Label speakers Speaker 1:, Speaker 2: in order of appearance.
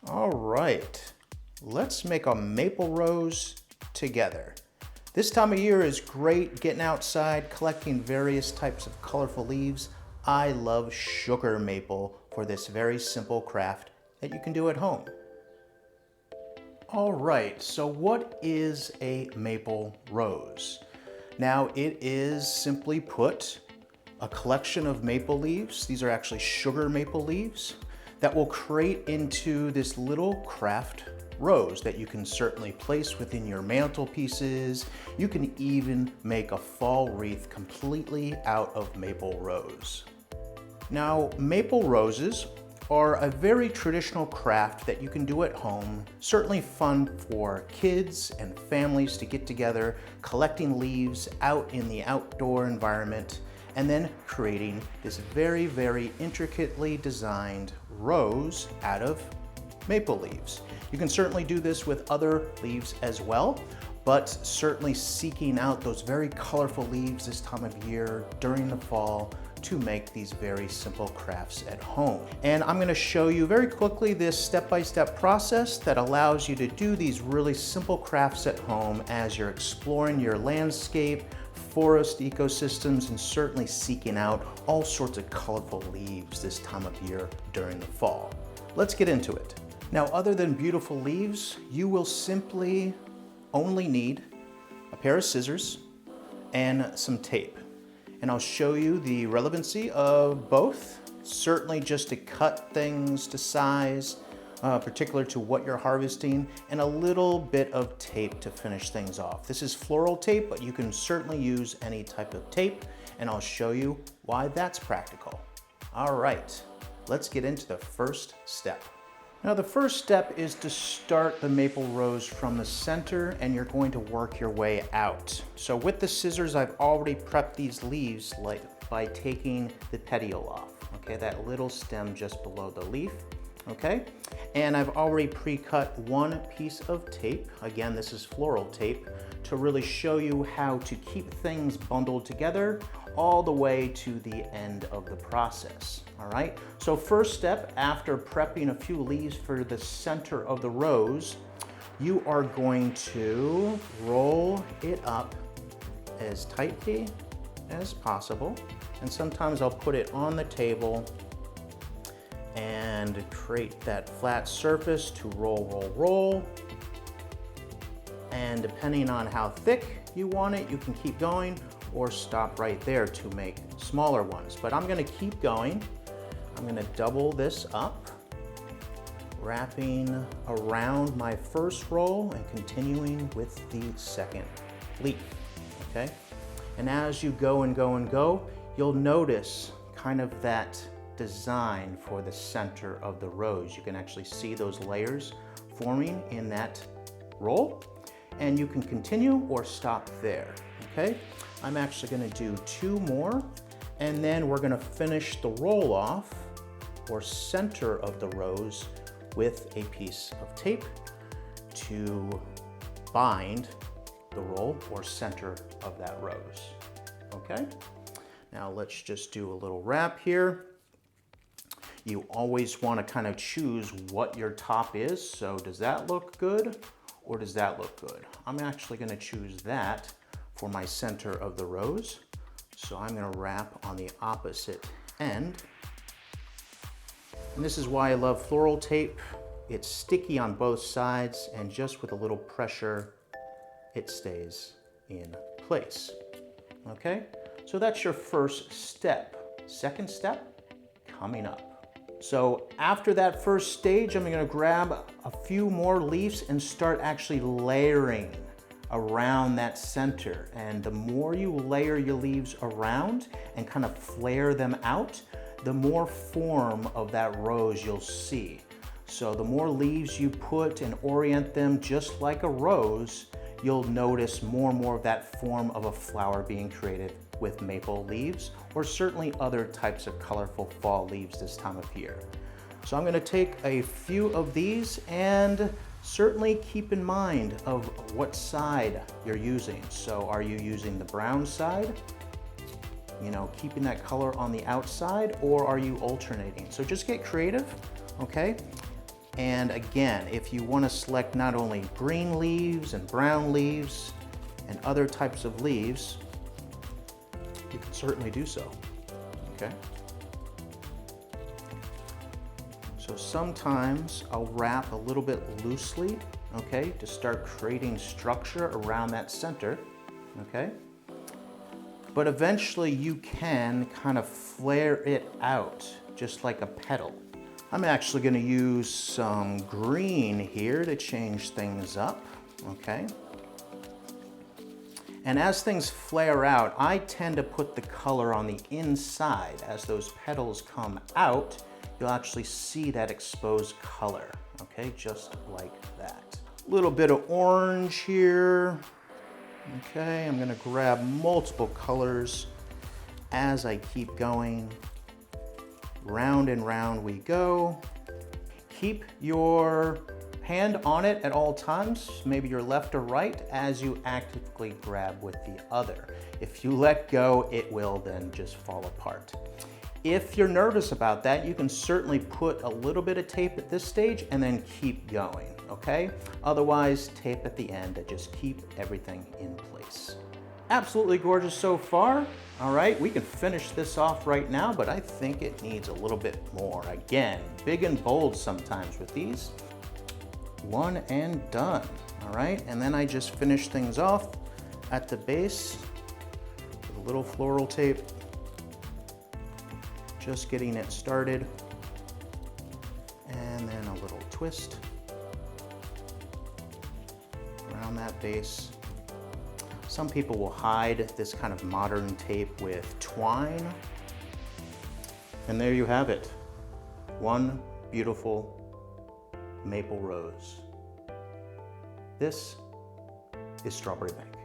Speaker 1: All right, let's make a maple rose together. This time of year is great getting outside, collecting various types of colorful leaves. I love sugar maple for this very simple craft that you can do at home. All right, so what is a maple rose? Now it is, simply put, a collection of maple leaves. These are actually sugar maple leaves that will create into this little craft rose that you can certainly place within your mantelpieces. You can even make a fall wreath completely out of maple rose. Now, maple roses are a very traditional craft that you can do at home. Certainly fun for kids and families to get together, collecting leaves out in the outdoor environment, and then creating this very, very intricately designed rose out of maple leaves. You can certainly do this with other leaves as well, but certainly seeking out those very colorful leaves this time of year during the fall to make these very simple crafts at home. And I'm gonna show you very quickly this step-by-step process that allows you to do these really simple crafts at home as you're exploring your landscape, forest ecosystems, and certainly seeking out all sorts of colorful leaves this time of year during the fall. Let's get into it. Now, other than beautiful leaves, you will simply only need a pair of scissors and some tape. And I'll show you the relevancy of both, certainly just to cut things to size, particular to what you're harvesting, and a little bit of tape to finish things off. This is floral tape, but you can certainly use any type of tape, and I'll show you why that's practical. All right, let's get into the first step. Now, the first step is to start the maple rose from the center, and you're going to work your way out. So with the scissors, I've already prepped these leaves by taking the petiole off, okay? That little stem just below the leaf, okay? And I've already pre-cut one piece of tape. Again, this is floral tape to really show you how to keep things bundled together all the way to the end of the process, all right? So first step, after prepping a few leaves for the center of the rose, you are going to roll it up as tightly as possible. And sometimes I'll put it on the table and create that flat surface to roll. And depending on how thick you want it, you can keep going or stop right there to make smaller ones. But I'm gonna keep going. I'm gonna double this up, wrapping around my first roll and continuing with the second leaf, okay? And as you go and go, you'll notice kind of that design for the center of the rose. You can actually see those layers forming in that roll, and you can continue or stop there, okay? I'm actually gonna do two more, and then we're gonna finish the roll off or center of the rose with a piece of tape to bind the roll or center of that rose, okay? Now let's just do a little wrap here. You always wanna kind of choose what your top is. So does that look good or does that look good? I'm actually gonna choose that for my center of the rose. So I'm gonna wrap on the opposite end. And this is why I love floral tape. It's sticky on both sides, and just with a little pressure, it stays in place, okay? So that's your first step. Second step, coming up. So after that first stage, I'm gonna grab a few more leaves and start actually layering around that center. And the more you layer your leaves around and kind of flare them out, the more form of that rose you'll see. So the more leaves you put and orient them just like a rose, you'll notice more and more of that form of a flower being created with maple leaves, or certainly other types of colorful fall leaves this time of year. So I'm gonna take a few of these, and certainly keep in mind of what side you're using. So are you using the brown side, you know, keeping that color on the outside, or are you alternating? So just get creative, okay? And again, if you want to select not only green leaves and brown leaves and other types of leaves, you can certainly do so, okay? So sometimes I'll wrap a little bit loosely, okay, to start creating structure around that center, okay? But eventually you can kind of flare it out, just like a petal. I'm actually going to use some green here to change things up, okay? And as things flare out, I tend to put the color on the inside. As those petals come out, you'll actually see that exposed color, okay? Just like that. A little bit of orange here. Okay, I'm gonna grab multiple colors as I keep going. Round and round we go. Keep your hand on it at all times, maybe your left or right, as you actively grab with the other. If you let go, it will then just fall apart. If you're nervous about that, you can certainly put a little bit of tape at this stage and then keep going, okay? Otherwise, tape at the end to just keep everything in place. Absolutely gorgeous so far. All right, we can finish this off right now, but I think it needs a little bit more. Again, big and bold sometimes with these. One and done, all right? And then I just finish things off at the base with a little floral tape. Just getting it started. And then a little twist around that base. Some people will hide this kind of modern tape with twine. And there you have it. One beautiful maple rose. This is Strawbery Banke.